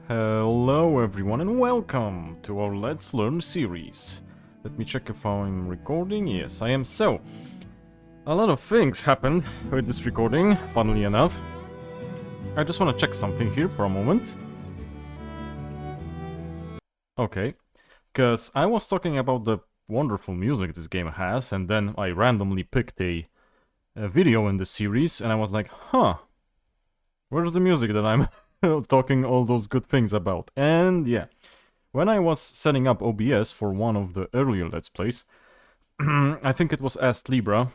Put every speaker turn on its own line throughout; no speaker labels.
Hello everyone and welcome to our Let's Learn series. Let me check if I'm recording. Yes, I am. So, a lot of things happened with this recording, funnily enough. I just want to check something here for a moment. Okay, because I was talking about the wonderful music this game has, and then I randomly picked a video in the series, and I was like, huh, where's the music that I'm talking all those good things about? And yeah. When I was setting up OBS for one of the earlier Let's Plays, I think it was Est Libra,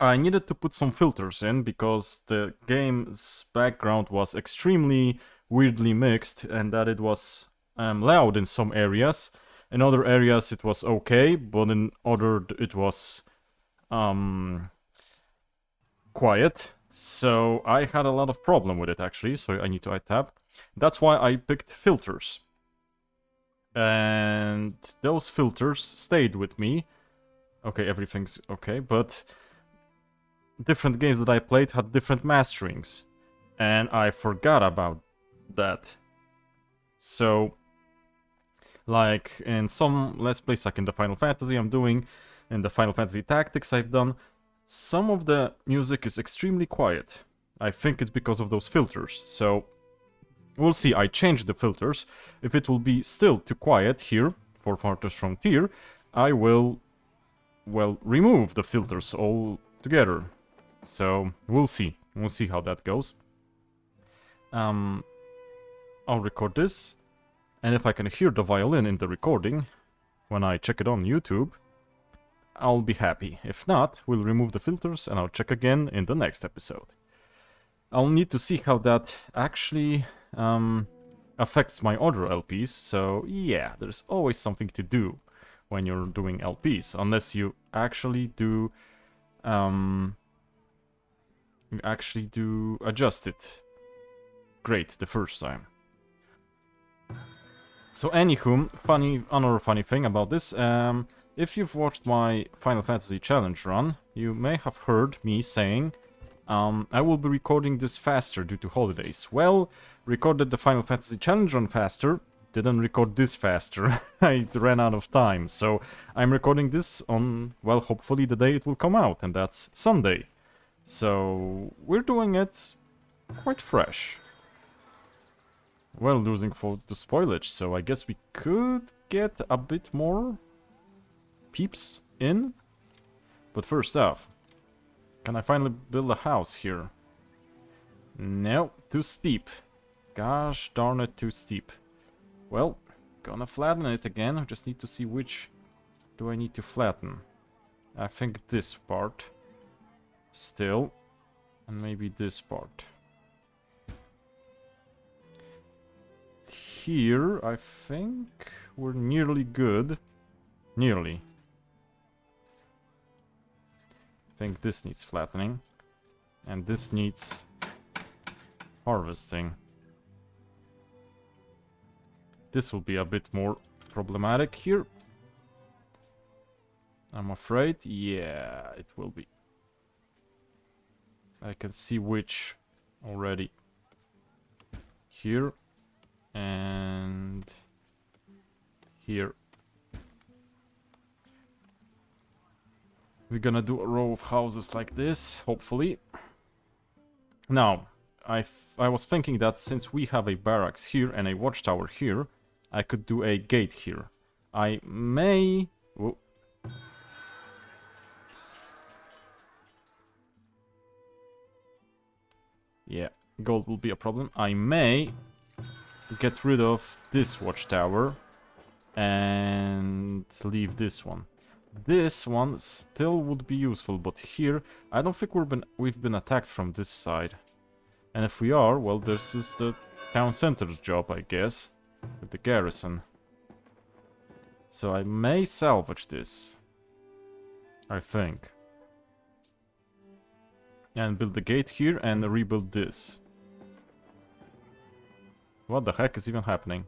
I needed to put some filters in because the game's background was extremely weirdly mixed and that it was loud in some areas. In other areas it was okay, but in other it was quiet. So I had a lot of problem with it actually, so I need to add tab. That's why I picked filters. And those filters stayed with me. Okay, everything's okay, but different games that I played had different masterings, and I forgot about that. So, like in some Let's Plays, like in the Final Fantasy I'm doing, in the Final Fantasy Tactics I've done, some of the music is extremely quiet. I think it's because of those filters, so we'll see. I changed the filters. If it will be still too quiet here for Farthest Frontier, I will, well, remove the filters altogether. So we'll see. We'll see how that goes. I'll record this, and if I can hear the violin in the recording when I check it on YouTube, I'll be happy. If not, we'll remove the filters and I'll check again in the next episode. I'll need to see how that actually affects my other LPs, so yeah, there's always something to do when you're doing LPs, unless you actually do adjust it great the first time. So anywho, another funny thing about this, if you've watched my Final Fantasy Challenge run, you may have heard me saying I will be recording this faster due to holidays. Well, recorded the Final Fantasy Challenge run faster, didn't record this faster. I ran out of time, so I'm recording this on, well, hopefully the day it will come out, and that's Sunday. So we're doing it quite fresh. Well, losing for the spoilage, so I guess we could get a bit more peeps in. But first off, can I finally build a house here? No, too steep. Gosh darn it, too steep. Well, gonna flatten it again. I just need to see which do I need to flatten. I think this part. Still. And maybe this part. Here, I think we're nearly good. Nearly. I think this needs flattening. And this needs harvesting. This will be a bit more problematic here. I'm afraid. Yeah, it will be. I can see which already. Here. And here. We're gonna do a row of houses like this, hopefully. Now, I was thinking that since we have a barracks here and a watchtower here, I could do a gate here. I may... Whoa. Yeah, gold will be a problem. I may get rid of this watchtower and leave this one. This one still would be useful, but here I don't think we've been attacked from this side. And if we are, well, this is the town center's job, I guess, with the garrison. So I may salvage this, I think. And build the gate here and rebuild this. What the heck is even happening?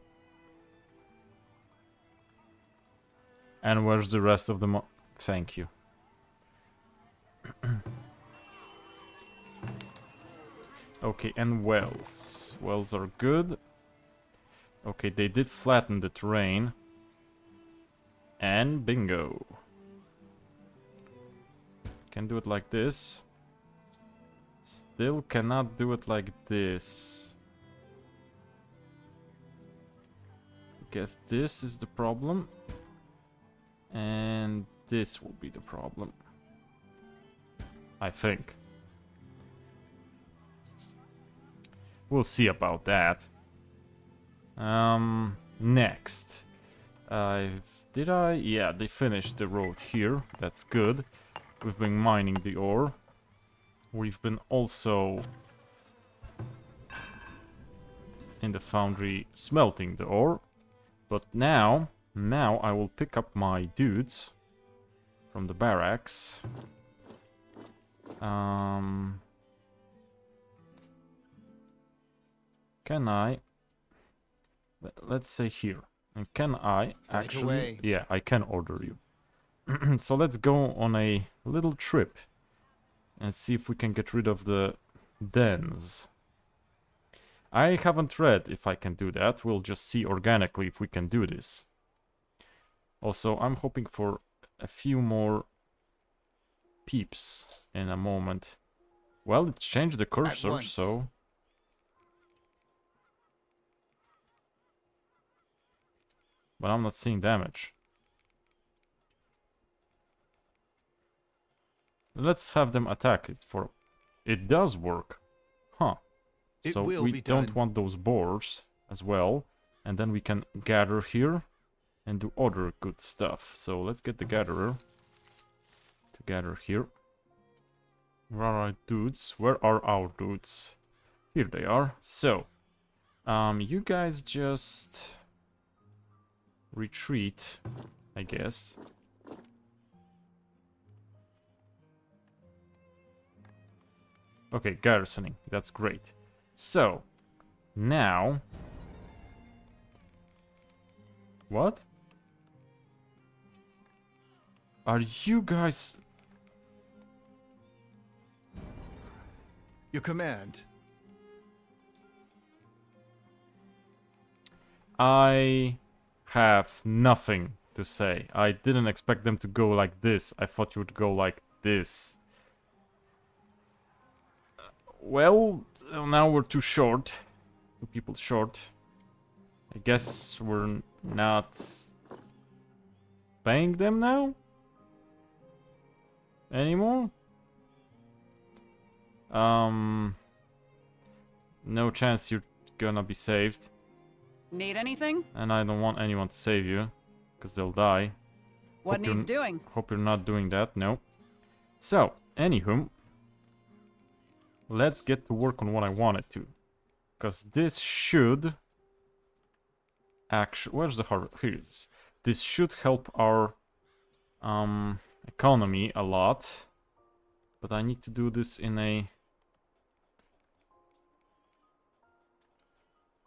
And where's the rest of the Thank you. Okay, and wells. Wells are good. Okay, they did flatten the terrain. And bingo. Can do it like this. Still cannot do it like this. Guess this is the problem. And this will be the problem. I think. We'll see about that. Next. Did I? Yeah, they finished the road here. That's good. We've been mining the ore. We've been also in the foundry smelting the ore. But now I will pick up my dudes from the barracks. Can I? Let's say here. And can I actually? Right away. Yeah, I can order you. So let's go on a little trip and see if we can get rid of the dens. I haven't read if I can do that. We'll just see organically if we can do this. Also, I'm hoping for a few more peeps in a moment. Well, it's changed the cursor, so... But I'm not seeing damage. Let's have them attack it for... It does work. Huh. So we don't want those boars as well. And then we can gather here and do other good stuff. So let's get the gatherer to gather here. Where are our dudes? Where are our dudes? Here they are. So, you guys just retreat, I guess. Okay, garrisoning. That's great. So, now... What? Are you guys...
Your command.
I have nothing to say. I didn't expect them to go like this. I thought you would go like this. Well, now we're too short. 2 people short. I guess we're not paying them now? Anymore? No chance you're gonna be saved.
Need anything?
And I don't want anyone to save you, because they'll die.
What needs doing?
Hope you're not doing that, no. So, anywho, let's get to work on what I wanted to. Because this should... Actually, where's the harvest? Here it is. This should help our economy a lot. But I need to do this in a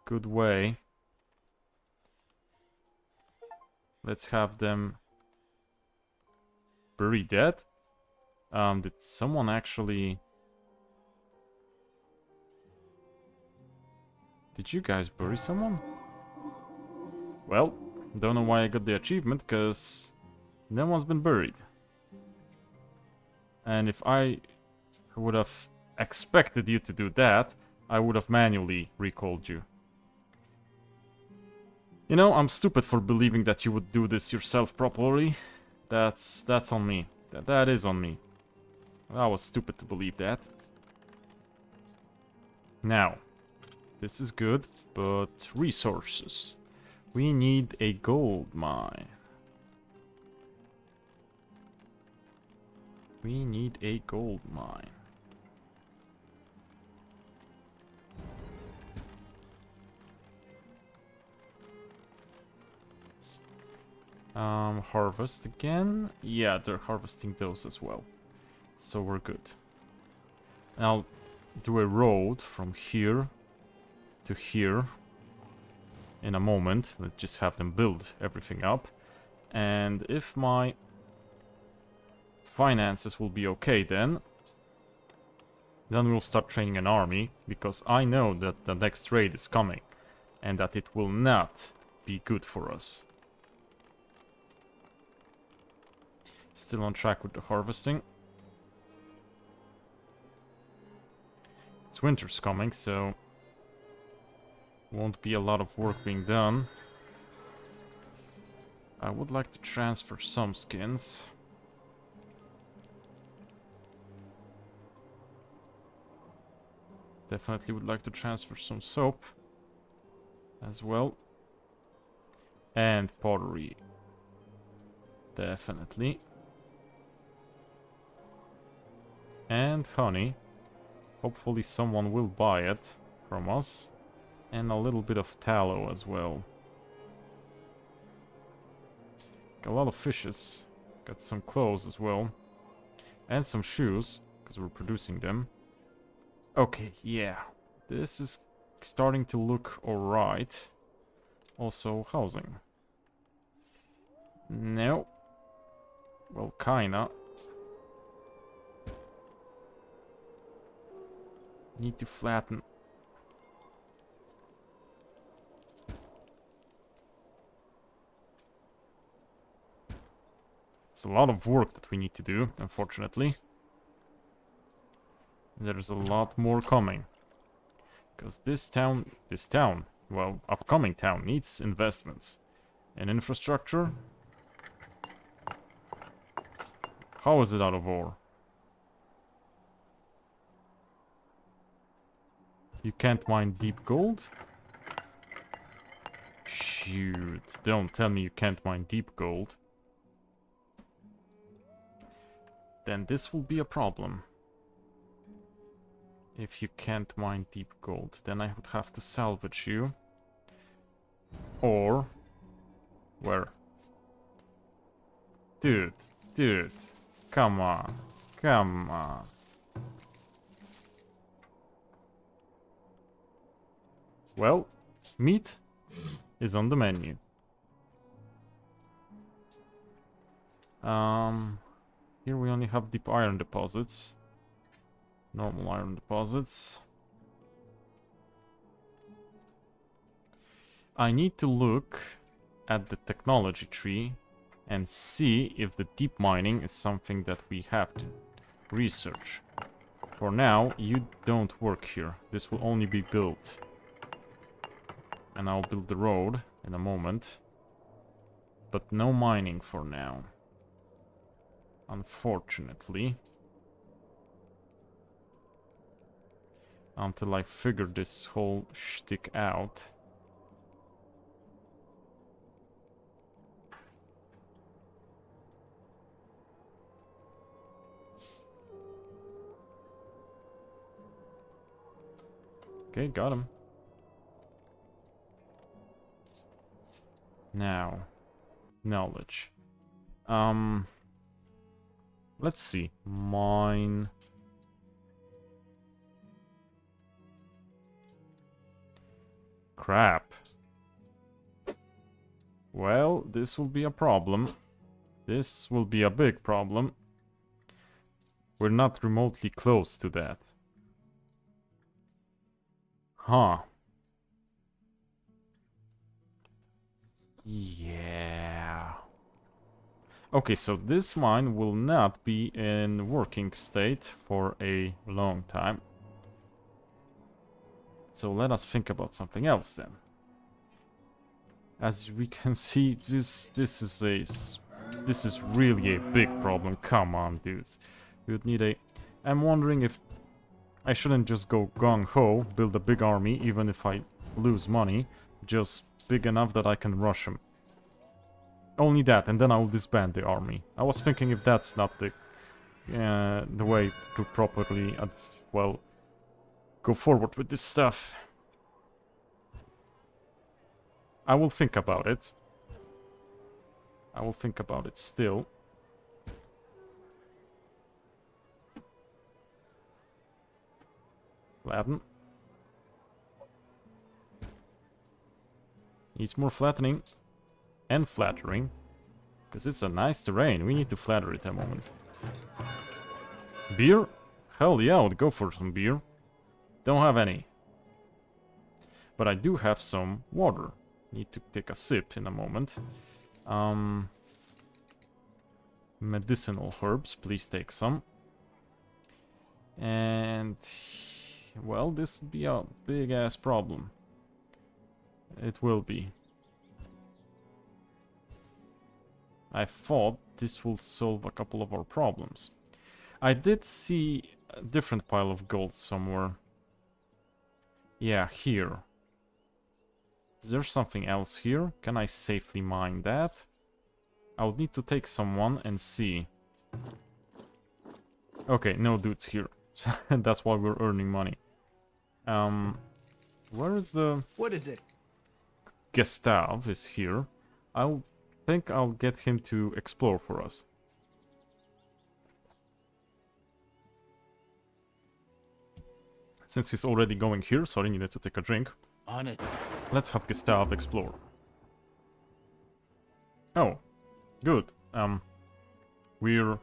good way. Let's have them bury that. Did someone actually... Did you guys bury someone? Well, don't know why I got the achievement, because no one's been buried. And if I would have expected you to do that, I would have manually recalled you. You know, I'm stupid for believing that you would do this yourself properly. That's on me. That is on me. I was stupid to believe that. Now, this is good, but resources. We need a gold mine. We need a gold mine. Harvest again. Yeah, they're harvesting those as well. So we're good. I'll do a road from here to here in a moment. Let's just have them build everything up. And if my finances will be okay, then we'll start training an army, because I know that the next raid is coming. and that it will not be good for us. Still on track with the harvesting. It's winter's coming, so won't be a lot of work being done. I would like to transfer some skins. Definitely would like to transfer some soap as well. And pottery. Definitely. And honey. Hopefully someone will buy it from us. And a little bit of tallow as well. Got a lot of fishes. Got some clothes as well. And some shoes, because we're producing them. Okay, yeah. This is starting to look alright. Also, housing. No. Well, kinda. Need to flatten. It's a lot of work that we need to do, unfortunately. There's a lot more coming. Because this town, well, upcoming town needs investments. And infrastructure? How is it out of ore? You can't mine deep gold? Shoot, don't tell me you can't mine deep gold. Then this will be a problem. If you can't mine deep gold, then I would have to salvage you. Or... where? Dude, come on, come on. Well, meat is on the menu. Here we only have deep iron deposits. Normal iron deposits. I need to look at the technology tree and see if the deep mining is something that we have to research. For now, you don't work here. This will only be built. And I'll build the road in a moment. But no mining for now. Unfortunately. Until I figure this whole shtick out. Okay, got him. Now, knowledge. Let's see. Mine. Crap. Well, this will be a problem. This will be a big problem. We're not remotely close to that. Huh. Yeah. Okay, so this mine will not be in working state for a long time. So let us think about something else then. As we can see, this is really a big problem. Come on, dudes. We would need a... I'm wondering if I shouldn't just go gung-ho, build a big army, even if I lose money. Just big enough that I can rush them. Only that, and then I will disband the army. I was thinking if that's not the way to properly, well, go forward with this stuff. I will think about it. I will think about it still. Flatten. Needs more flattening. And flattering. Because it's a nice terrain. We need to flatter it at the moment. Beer? Hell yeah, I would go for some beer. Don't have any. But I do have some water. Need to take a sip in a moment. Medicinal herbs, please take some. And... well, this will be a big-ass problem. It will be. I thought this will solve a couple of our problems. I did see a different pile of gold somewhere. Yeah, here. Is there something else here? Can I safely mine that? I would need to take someone and see. Okay, no dudes here. That's why we're earning money. Where is the...
What is it?
Gustav is here. I think I'll get him to explore for us. Since he's already going here, so I needed to take a drink.
On it.
Let's have Gustav explore. Oh, good. We're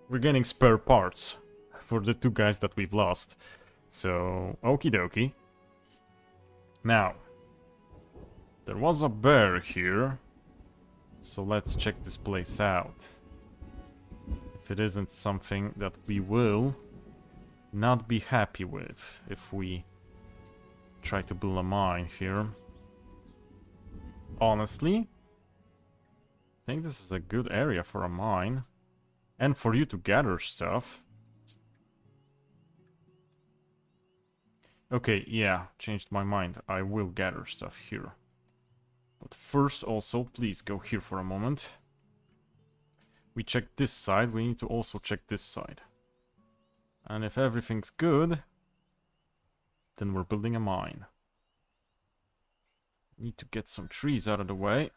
we're getting spare parts for the 2 guys that we've lost. So, okie dokie. Now, there was a bear here. So let's check this place out. If it isn't something that we will not be happy with if we try to build a mine here. Honestly, I think this is a good area for a mine. And for you to gather stuff. Okay, yeah, changed my mind. I will gather stuff here. But first also, please go here for a moment. We checked this side, we need to also check this side. And if everything's good, then we're building a mine. Need to get some trees out of the way.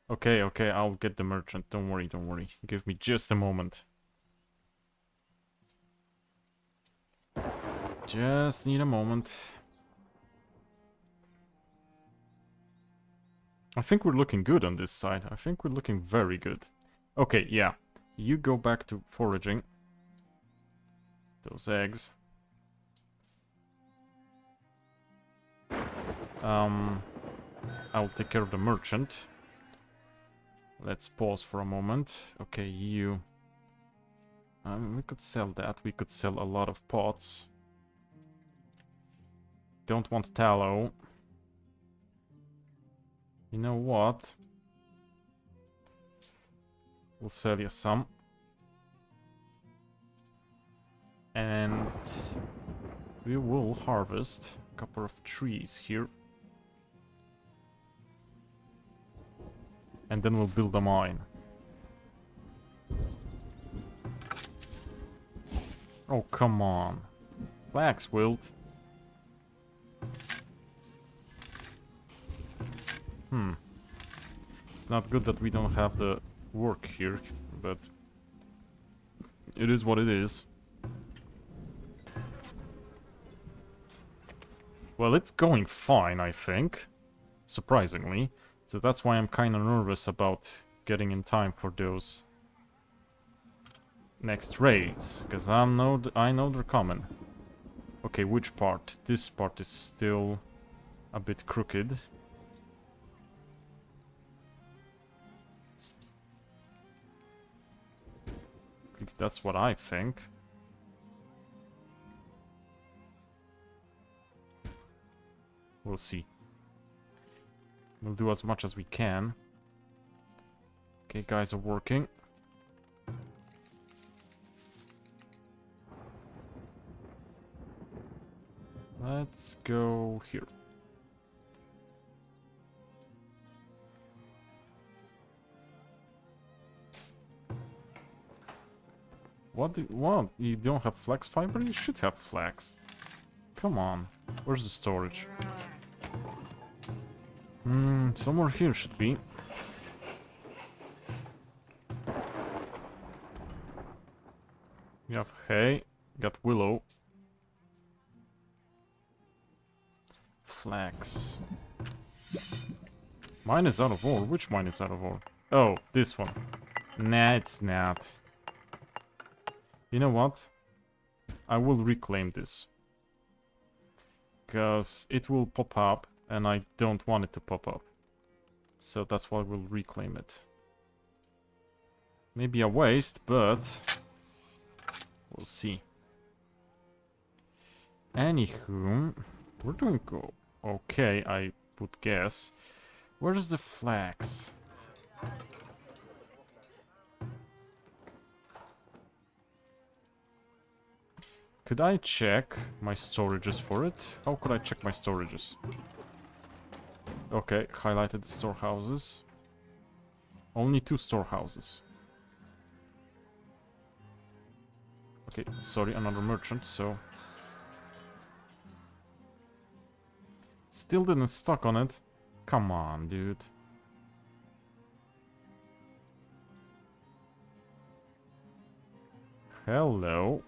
Okay, okay, I'll get the merchant. Don't worry, don't worry. Give me just a moment. Just need a moment. I think we're looking good on this side. I think we're looking very good. Okay, yeah. You go back to foraging. Those eggs. I'll take care of the merchant. Let's pause for a moment. Okay, you... we could sell that. We could sell a lot of pots. Don't want tallow. You know what? We'll sell you some. And we will harvest a couple of trees here. And then we'll build a mine. Oh, come on. Flax wilt. It's not good that we don't have the work here, but it is what it is. Well, it's going fine, I think. Surprisingly. So that's why I'm kind of nervous about getting in time for those next raids. Because I know they're coming. Okay, which part? This part is still a bit crooked. At least that's what I think. We'll see. We'll do as much as we can. Okay, guys are working. Let's go here. What? You don't have flax fiber? You should have flax. Come on. Where's the storage? Somewhere here should be. We have hay. Got willow. Flax. Mine is out of ore. Which mine is out of ore? Oh, this one. Nah, it's not. You know what? I will reclaim this. because it will pop up, and I don't want it to pop up. So that's why we'll reclaim it. Maybe a waste, but we'll see. Anywho, we're doing okay, I would guess. Where's the flax? Could I check my storages for it? How could I check my storages? Okay, highlighted the storehouses. Only 2 storehouses. Okay, sorry, another merchant, so... Still didn't stock on it. Come on, dude. Hello.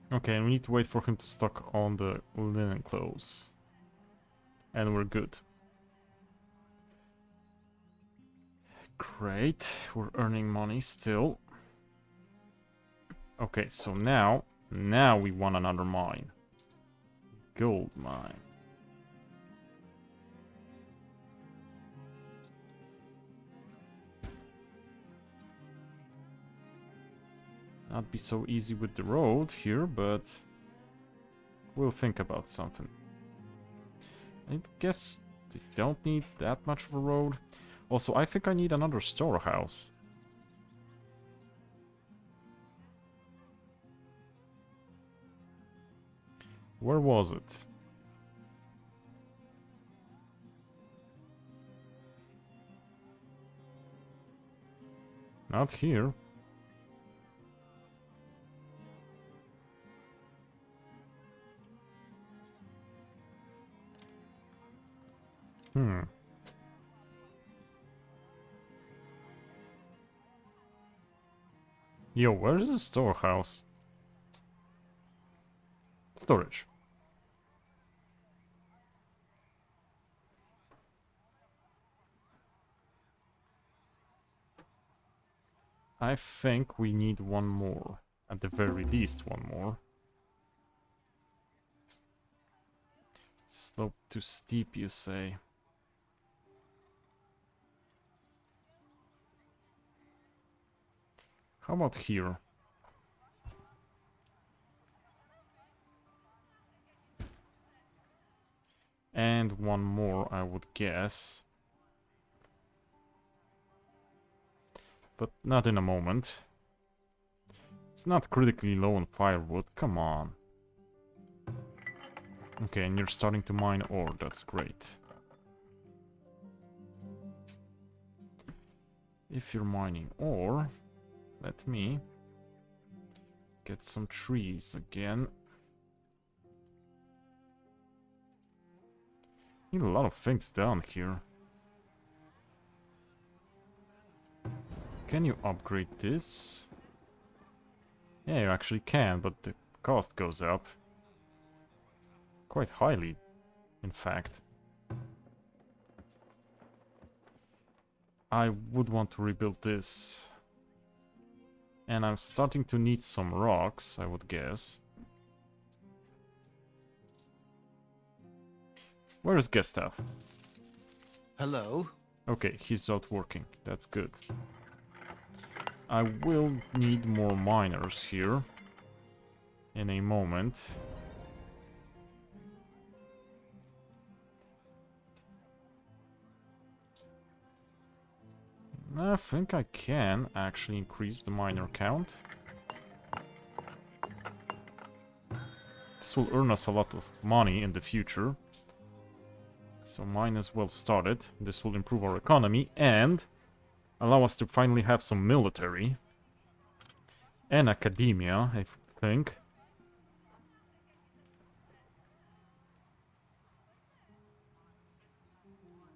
Okay, we need to wait for him to stock on the linen clothes. And we're good. Great, we're earning money still. Okay, so now we want another mine. Gold mine. Not be so easy with the road here, but we'll think about something. I guess they don't need that much of a road. Also, I think I need another storehouse. Where was it? Not here. Yo, where is the storehouse? Storage. I think we need one more. At the very least, one more. Slope too steep, you say? How about here? And one more, I would guess. But not in a moment. It's not critically low on firewood, come on. Okay, and you're starting to mine ore, that's great. If you're mining ore, let me get some trees again. Need a lot of things down here. Can you upgrade this? Yeah, you actually can, but the cost goes up. Quite highly, in fact. I would want to rebuild this. And I'm starting to need some rocks, I would guess. Where is Gustav?
Hello?
Okay, he's out working. That's good. I will need more miners here in a moment. I think I can actually increase the miner count. This will earn us a lot of money in the future. So mine is well started. This will improve our economy and allow us to finally have some military. And academia, I think.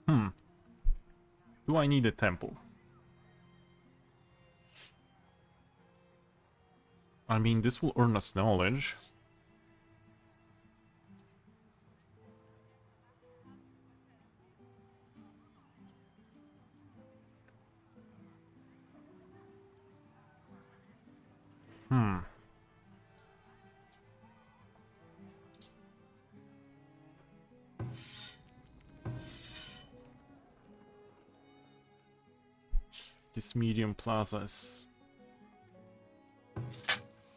Do I need a temple? I mean, this will earn us knowledge. Hmm. This medium plaza is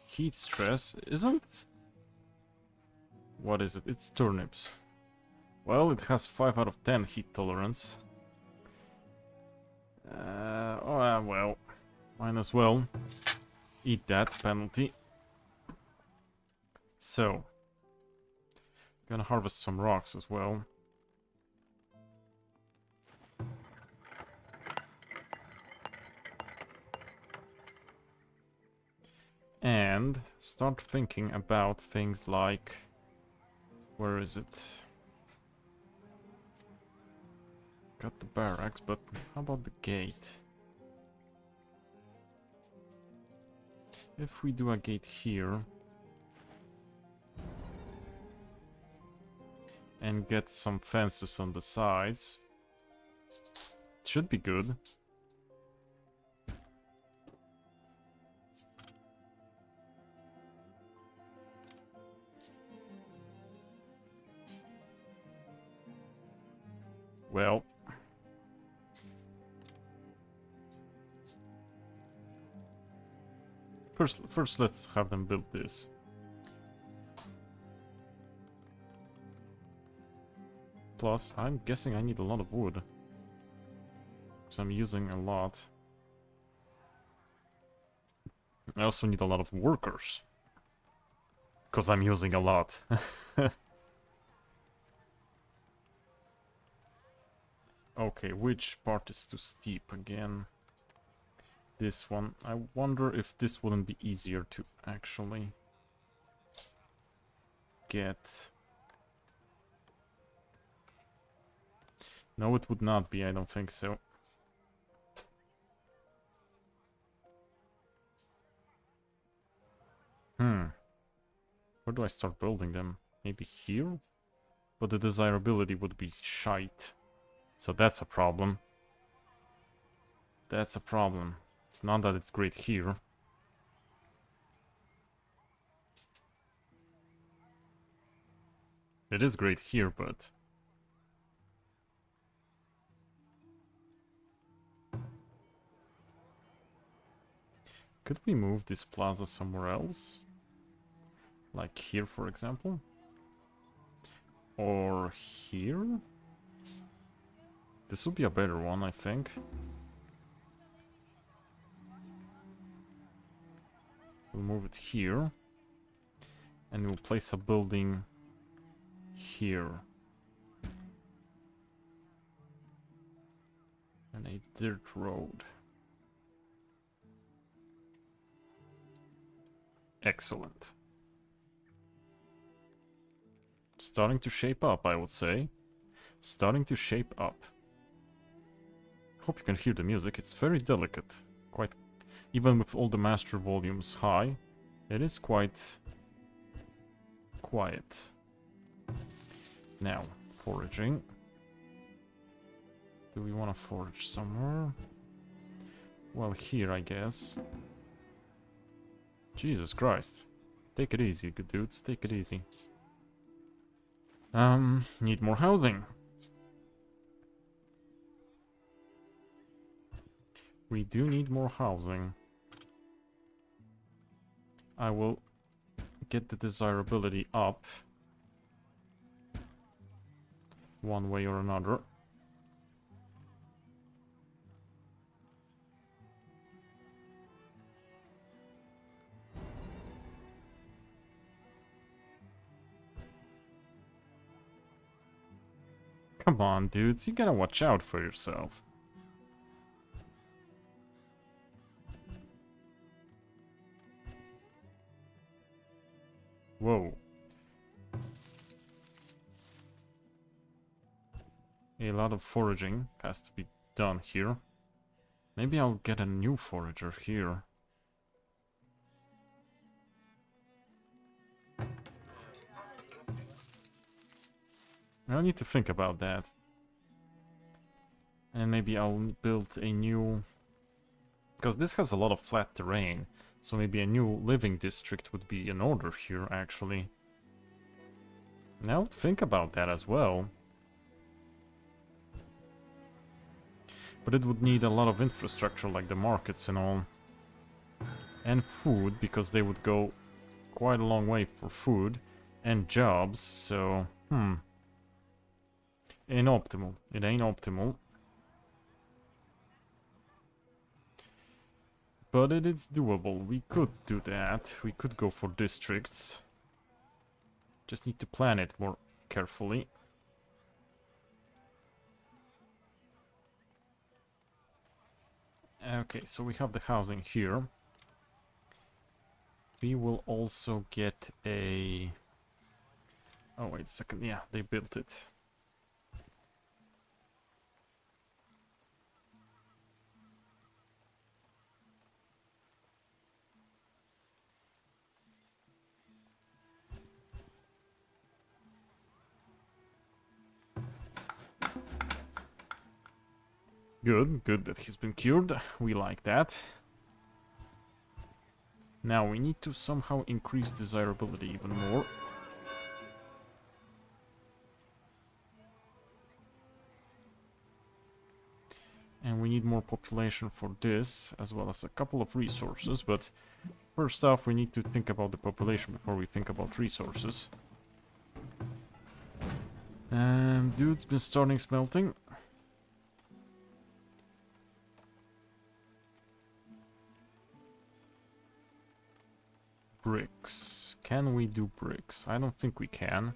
heat stress, isn't? What is it? It's turnips. Well, it has 5 out of 10 heat tolerance. Well, might as well eat that penalty. So, gonna harvest some rocks as well. And start thinking about things like... Where is it? Got the barracks, but how about the gate? If we do a gate here... and get some fences on the sides, it should be good. Well, first let's have them build this. Plus, I'm guessing I need a lot of wood, because I'm using a lot. I also need a lot of workers, because I'm using a lot. Okay, which part is too steep again? This one. I wonder if this wouldn't be easier to actually get. No, it would not be, I don't think so. Where do I start building them? Maybe here? But the desirability would be shite. So that's a problem. That's a problem. It's not that it's great here. It is great here, but... Could we move this plaza somewhere else? Like here, for example? Or here? This would be a better one, I think. We'll move it here. And we'll place a building here. And a dirt road. Excellent. Starting to shape up, I would say. Starting to shape up. Hope you can hear the music. It's very delicate. Quite, even with all the master volumes high, it is quite quiet. Now, foraging. Do we want to forage somewhere? Well, here, I guess. Jesus Christ. Take it easy, good dudes. Take it easy. Need more housing. We do need more housing. I will get the desirability up one way or another. Come on, dudes, you gotta watch out for yourself. Whoa. A lot of foraging has to be done here. Maybe I'll get a new forager here. I need to think about that. And maybe I'll build a new... Because this has a lot of flat terrain. So maybe a new living district would be in order here, actually. Now think about that as well. But it would need a lot of infrastructure, like the markets and all. And food, because they would go quite a long way for food. And jobs, so... Ain't optimal. It ain't optimal. But it is doable. We could do that. We could go for districts. Just need to plan it more carefully. Okay, so we have the housing here. We will also get a... Oh, wait a second. Yeah, they built it. Good that he's been cured. We like that. Now we need to somehow increase desirability even more. And we need more population for this, as well as a couple of resources, but first off we need to think about the population before we think about resources. Dude's been starting smelting. Bricks. Can we do bricks? I don't think we can.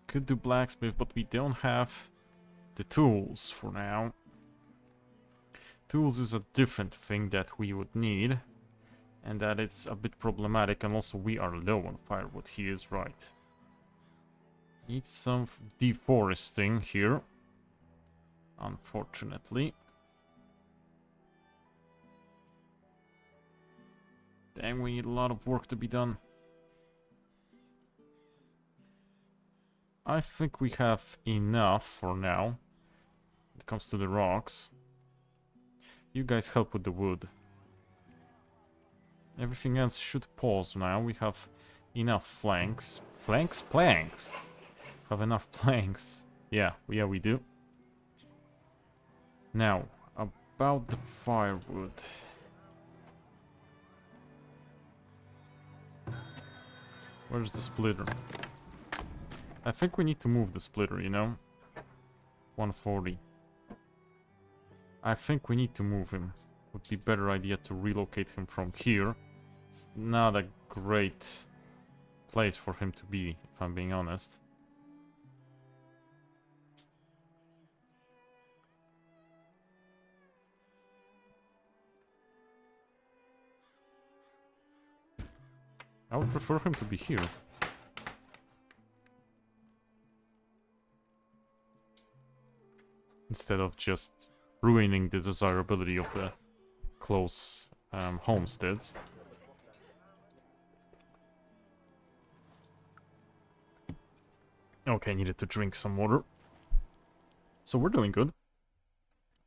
Could do blacksmith, but we don't have the tools for now. Tools is a different thing that we would need. And that it's a bit problematic, and also we are low on firewood. He is right. Need some deforesting here. Unfortunately. Dang, we need a lot of work to be done. I think we have enough for now. When it comes to the rocks. You guys help with the wood. Everything else should pause now. We have enough flanks. Flanks? Planks! Have enough planks. Yeah, we do. Now, about the firewood. Where's the splitter? I think we need to move the splitter, you know? 140. I think we need to move him. Would be a better idea to relocate him from here. It's not a great place for him to be, if I'm being honest. I would prefer him to be here. Instead of just ruining the desirability of the close homesteads. Okay, needed to drink some water. So we're doing good.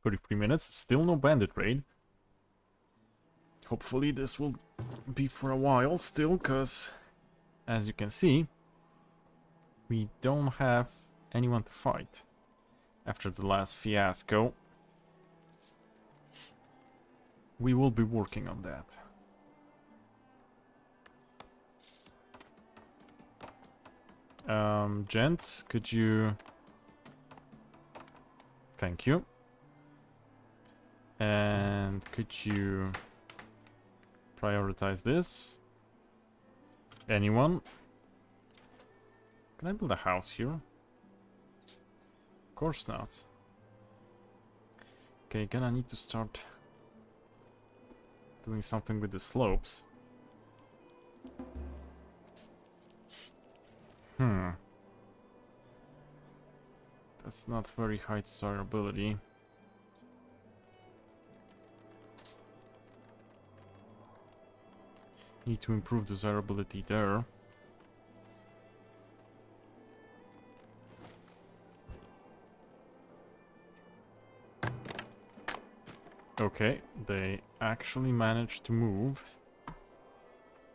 33 minutes, still no bandit raid. Hopefully this will be for a while still, because as you can see, we don't have anyone to fight after the last fiasco. We will be working on that. Gents, could you... Thank you. And could you prioritize this? Anyone? Can I build a house here? Of course not. Okay, gonna need to start doing something with the slopes. That's not very high desirability. Need to improve desirability there. Okay, they actually managed to move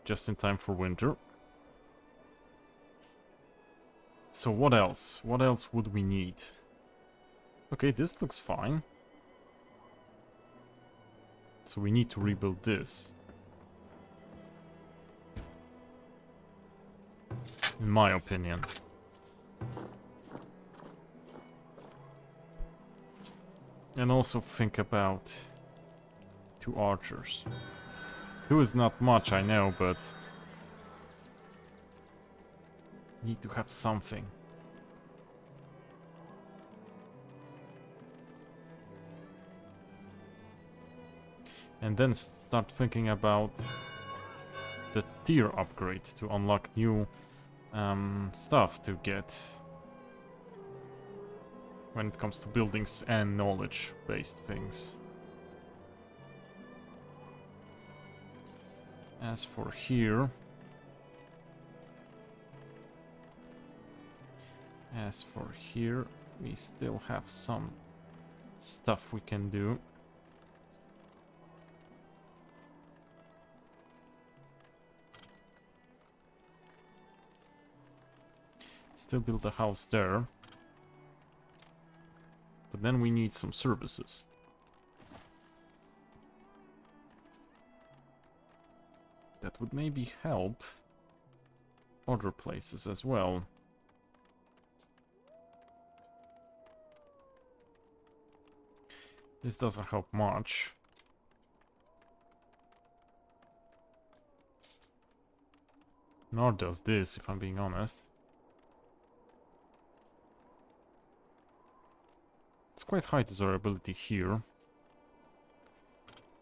just in time for winter. So what else? What else would we need? Okay, this looks fine. So we need to rebuild this. In my opinion. And also think about 2 archers. 2 is not much, I know, but need to have something. And then start thinking about the tier upgrade to unlock new stuff to get when it comes to buildings and knowledge-based things. As for here... we still have some stuff we can do. Still build a house there. But then we need some services. That would maybe help other places as well. This doesn't help much. Nor does this, if I'm being honest. It's quite high desirability here.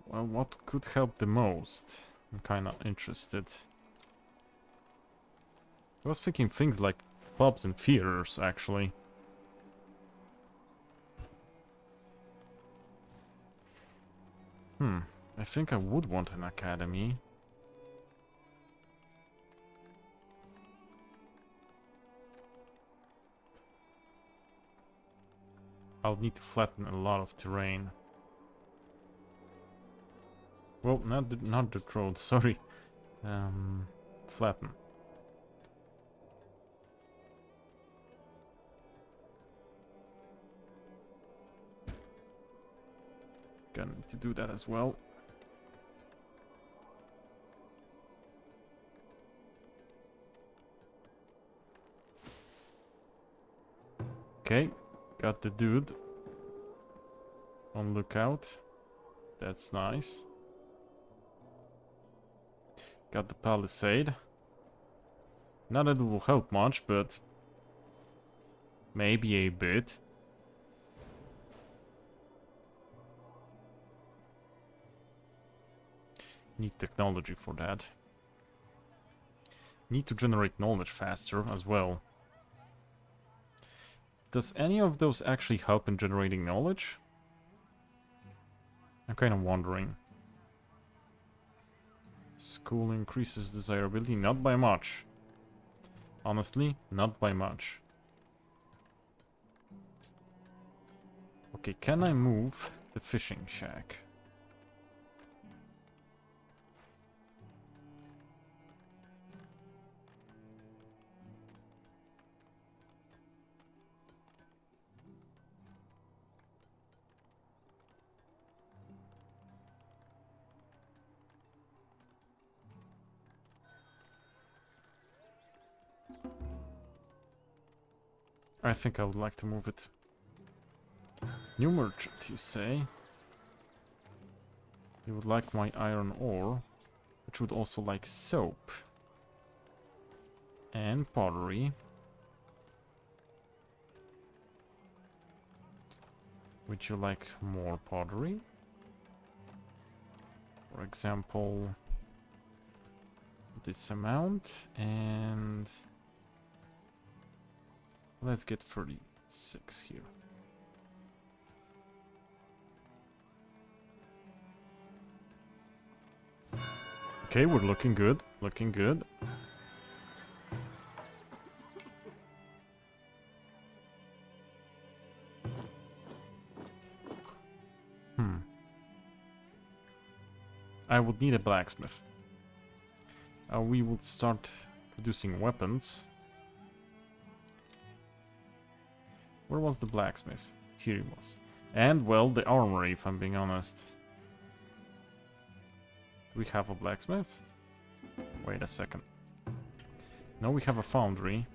Well, what could help the most? I'm kinda interested. I was thinking things like pubs and theaters, actually. I think I would want an academy. I'll need to flatten a lot of terrain. Well, not the road, sorry. Flatten. Gonna need to do that as well. Okay, got the dude on lookout. That's nice. Got the palisade. Not that it will help much, but maybe a bit. Need technology for that. Need to generate knowledge faster as well. Does any of those actually help in generating knowledge? I'm kind of wondering. School increases desirability, not by much. Honestly, not by much. Okay, can I move the fishing shack? I think I would like to move it. New merchant, you say? You would like my iron ore, which would also like soap. And pottery. Would you like more pottery? For example, this amount, and let's get 36 here. Okay, we're looking good, looking good. I would need a blacksmith. We would start producing weapons. Where was the blacksmith? Here he was. And, well, the armory, if I'm being honest. Do we have a blacksmith? Wait a second. No, we have a foundry.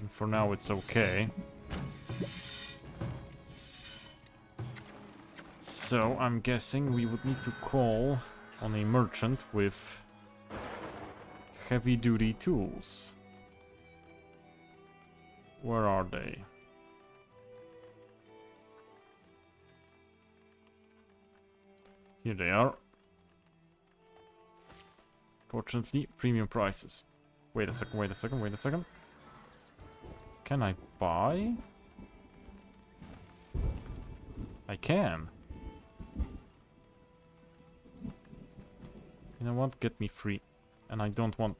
And for now, it's okay. So, I'm guessing we would need to call on a merchant with heavy-duty tools. Where are they? Here they are. Fortunately, premium prices. Wait a second, wait a second, wait a second. Can I buy? I can. You know what? Get me free. And I don't want...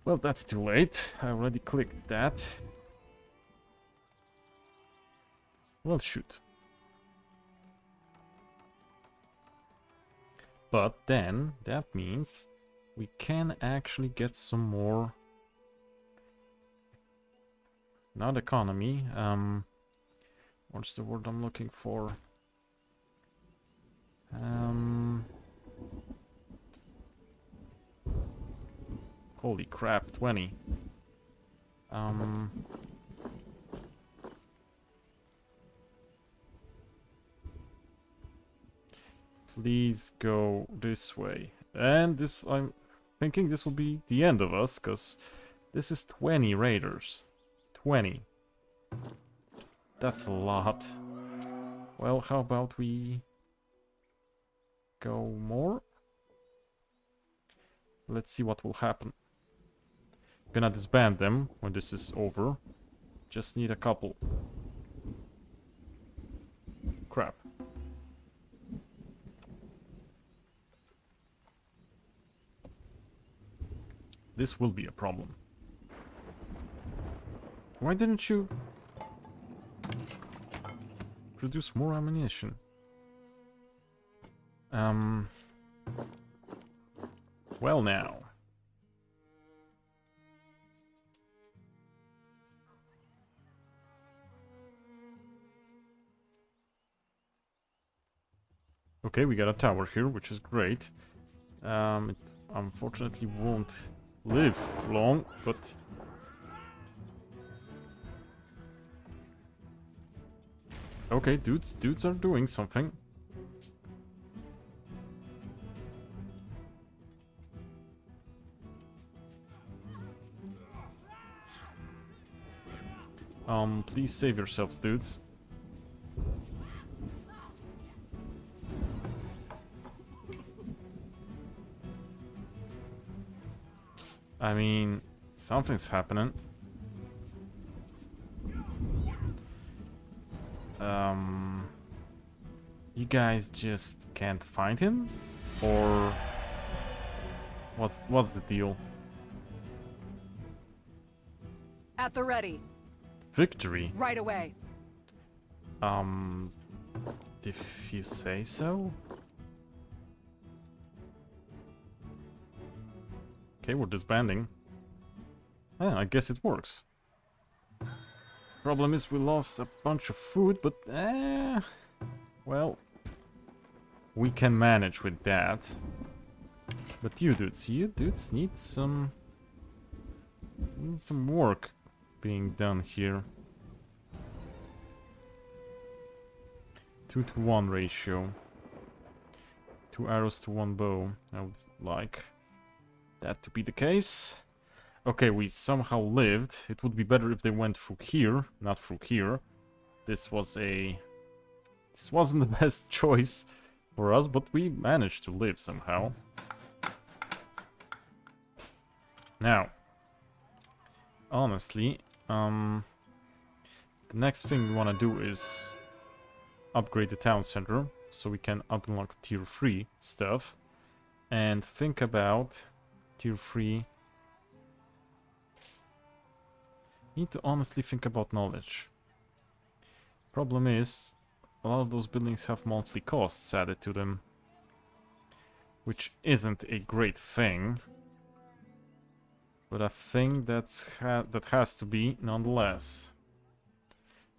Well, that's too late. I already clicked that. Well, shoot. But then, that means we can actually get some more... Not economy, what's the word I'm looking for? Holy crap, 20. Please go this way. And this, I'm thinking this will be the end of us, because this is 20 raiders. 20. That's a lot. Well, how about we go more? Let's see what will happen. Gonna disband them when this is over. Just need a couple. Crap. This will be a problem. Why didn't you produce more ammunition? Well now. Okay, we got a tower here, which is great. It unfortunately won't live long, but... Okay, dudes are doing something. Please save yourselves, dudes. I mean, something's happening. You guys just can't find him? Or what's the deal?
At the ready.
Victory?
Right away.
If you say so? Okay, we're disbanding. Ah, I guess it works. Problem is we lost a bunch of food, but well, we can manage with that. But you dudes need some work being done here. 2-to-1 ratio. 2 arrows to 1 bow. I would like that to be the case. Okay, we somehow lived. It would be better if they went through here, not through here. This wasn't the best choice for us, but we managed to live somehow. Now, honestly, the next thing we want to do is upgrade the town center so we can unlock tier 3 stuff and think about tier 3 Need to honestly think about knowledge. Problem is, a lot of those buildings have monthly costs added to them, which isn't a great thing, but a thing that has to be nonetheless.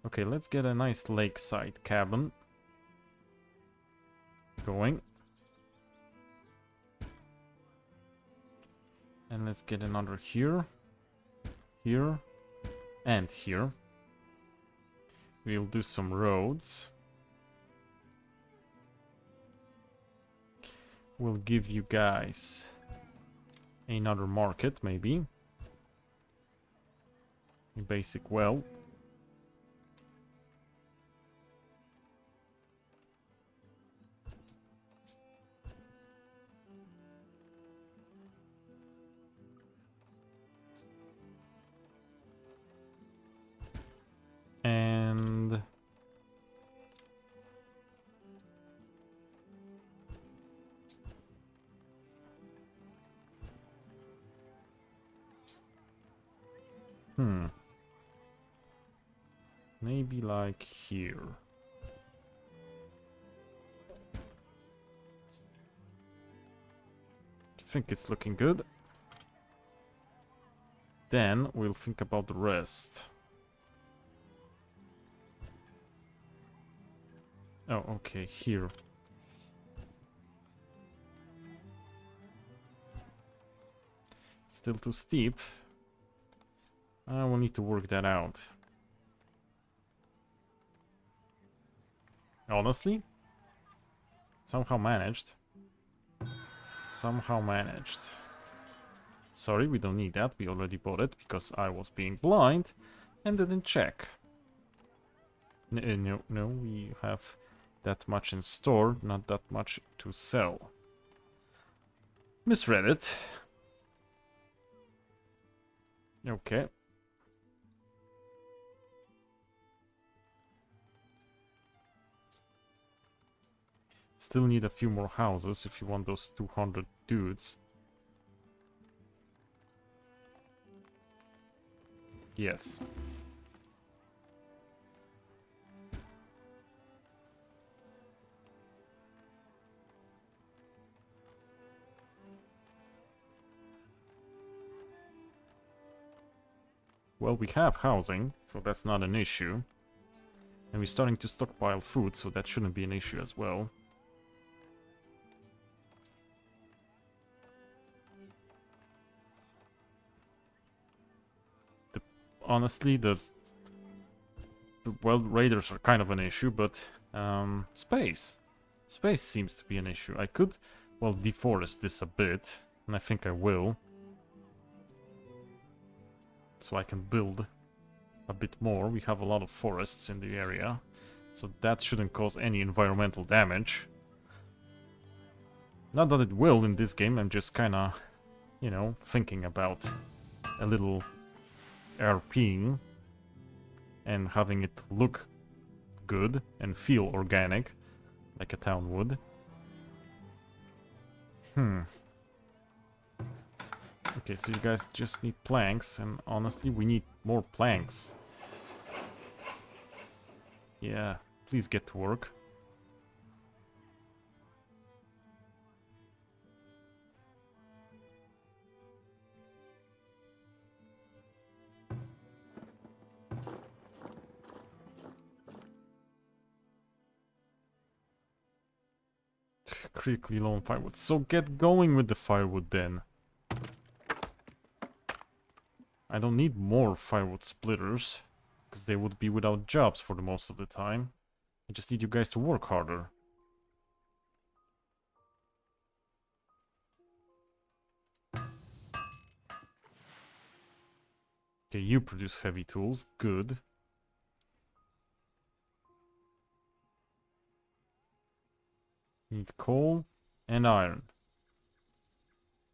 Okay, let's get a nice lakeside cabin going. And let's get another here, here, and here. We'll do some roads. We'll give you guys another market, maybe. A basic well. And maybe like here. I think it's looking good. Then we'll think about the rest. Oh, okay, here. Still too steep. I will need to work that out. Honestly, somehow managed. Somehow managed. Sorry, we don't need that. We already bought it because I was being blind and didn't check. No, we have that much in store, not that much to sell. Misread it. Okay. Still need a few more houses if you want those 200 dudes. Yes. Well, we have housing, so that's not an issue. And we're starting to stockpile food, so that shouldn't be an issue as well. Honestly, well, raiders are kind of an issue, but space seems to be an issue. I could, well, deforest this a bit, and I think I will, so I can build a bit more. We have a lot of forests in the area, so that shouldn't cause any environmental damage. Not that it will in this game. I'm just kind of, you know, thinking about a little RPing and having it look good and feel organic, like a town would. Okay, so you guys just need planks, and honestly, we need more planks. Yeah, please get to work. Critically low on firewood. So get going with the firewood then. I don't need more firewood splitters, because they would be without jobs for the most of the time. I just need you guys to work harder. Okay, you produce heavy tools. Good. Need coal and iron.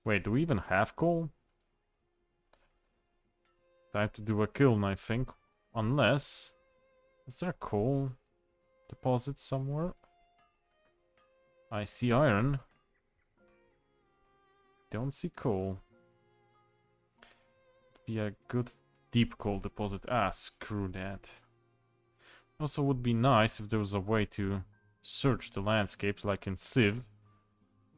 Wait, do we even have coal? I have to do a kiln, I think. Unless... Is there a coal deposit somewhere? I see iron. Don't see coal. Be a good Deep coal deposit. Ah, screw that. Also would be nice if there was a way to search the landscapes like in Civ.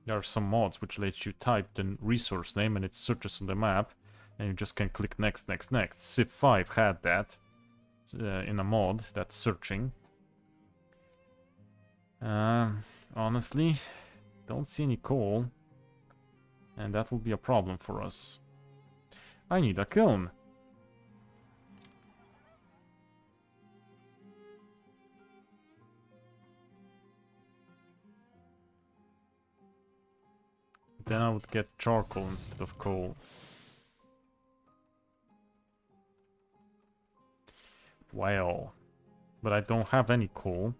There are some mods which let you type the resource name and it searches on the map. And you just can click next, next, next. Civ 5 had that in a mod, that's searching. Honestly, don't see any coal. And that will be a problem for us. I need a kiln. Then I would get charcoal instead of coal. Well, but I don't have any coal.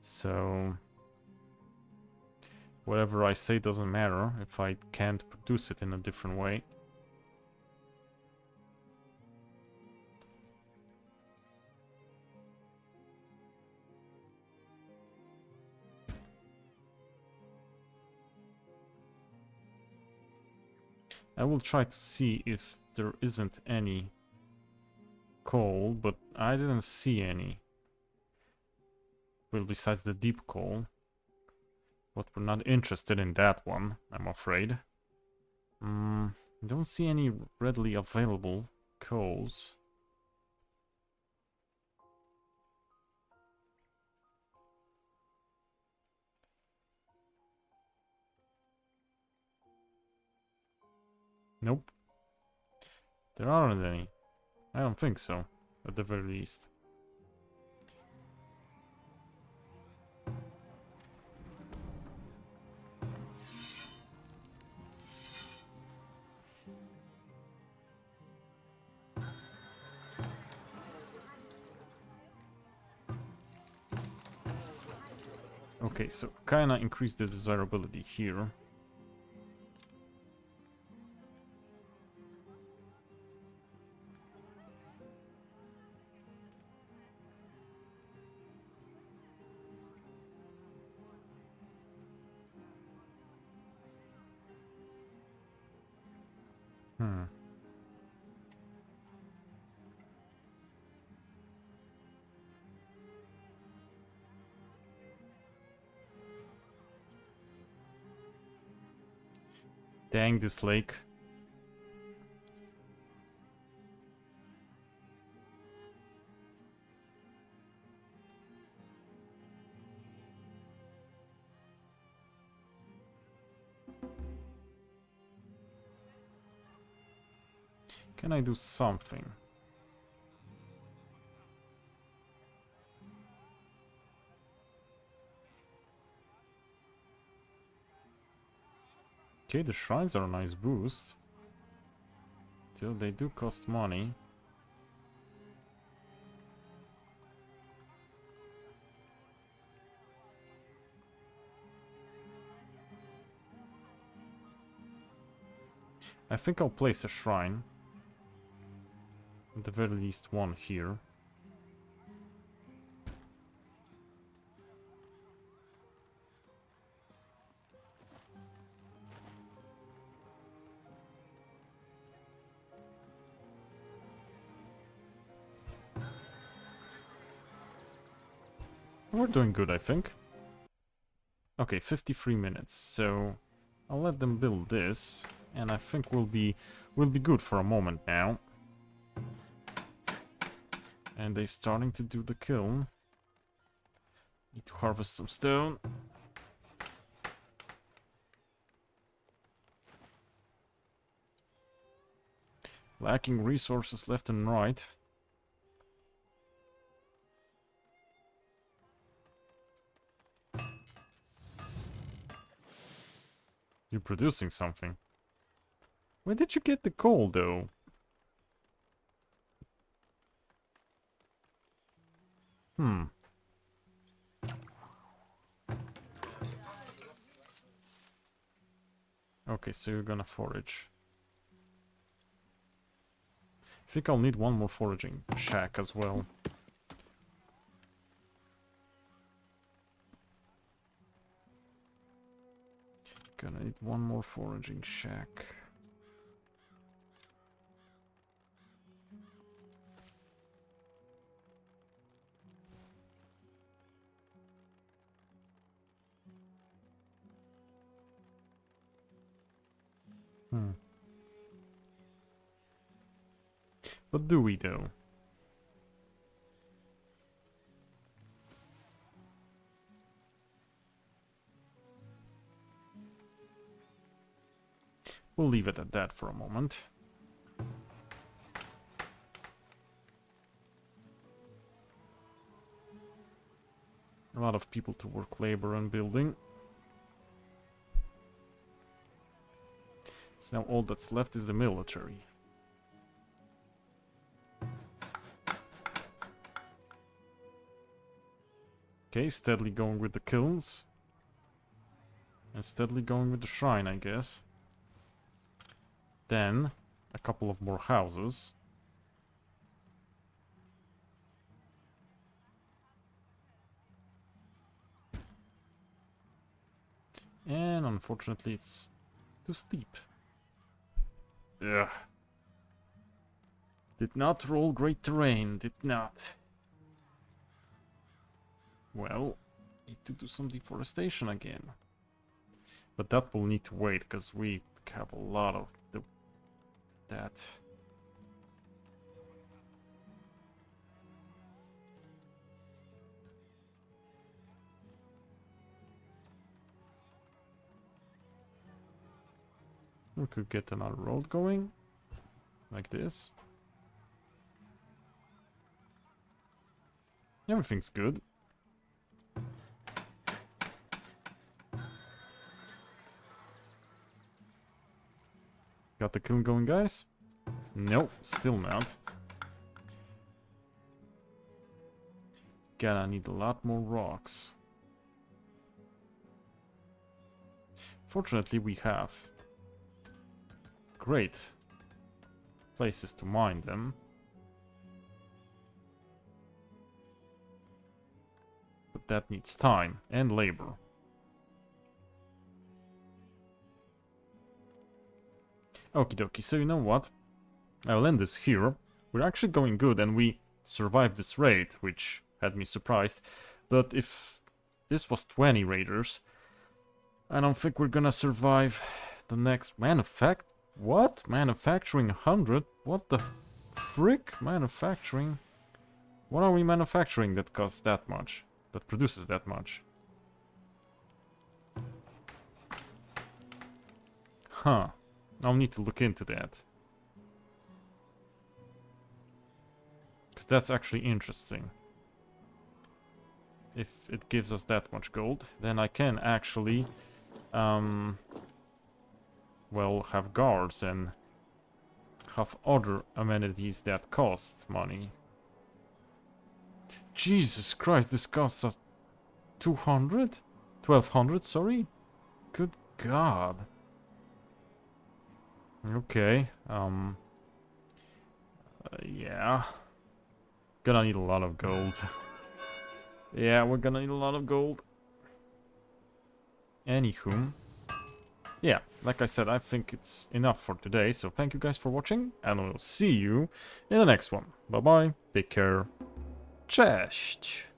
So whatever I say doesn't matter if I can't produce it in a different way. I will try to see if there isn't any coal, but I didn't see any. Well, besides the deep coal. But we're not interested in that one, I'm afraid. Don't see any readily available coals. Nope. There aren't any. I don't think so, at the very least. Okay, so kinda increase the desirability here. Dang this lake. Can I do something? Okay, the shrines are a nice boost. Still, they do cost money. I think I'll place a shrine. At the very least one here. We're doing good, I think. Okay, 53 minutes, so I'll let them build this, and I think we'll be good for a moment now. And they're starting to do the kiln. Need to harvest some stone. Lacking resources left and right. You're producing something. Where did you get the coal, though? Okay, so you're gonna forage. I think I'll need one more foraging shack as well. Gonna need one more foraging shack. What do we do? We'll leave it at that for a moment. A lot of people to work labor and building. So now all that's left is the military. Okay, steadily going with the kilns. And steadily going with the shrine, I guess. Then, a couple of more houses. And unfortunately it's too steep. Ugh. Did not roll great terrain, did not. Well, need to do some deforestation again. But that will need to wait, because we have a lot of that. We could get another road going, like this. Everything's good. Got the kiln going, guys? Nope, still not. Gonna need a lot more rocks. Fortunately, we have great places to mine them. But that needs time and labor. Okie dokie, so you know what? I'll end this here. We're actually going good and we survived this raid, which had me surprised. But if this was 20 raiders, I don't think we're gonna survive the next What? Manufacturing 100? What the frick? Manufacturing? What are we manufacturing that costs that much? That produces that much? Huh. I'll need to look into that. Because that's actually interesting. If it gives us that much gold, then I can actually, well, have guards and have other amenities that cost money. Jesus Christ, this costs us 200? 1200, sorry? Good God. Okay, yeah. Gonna need a lot of gold. Yeah, we're gonna need a lot of gold. Anywho. Yeah, like I said, I think it's enough for today. So thank you guys for watching, and we'll see you in the next one. Bye-bye, take care. Cześć!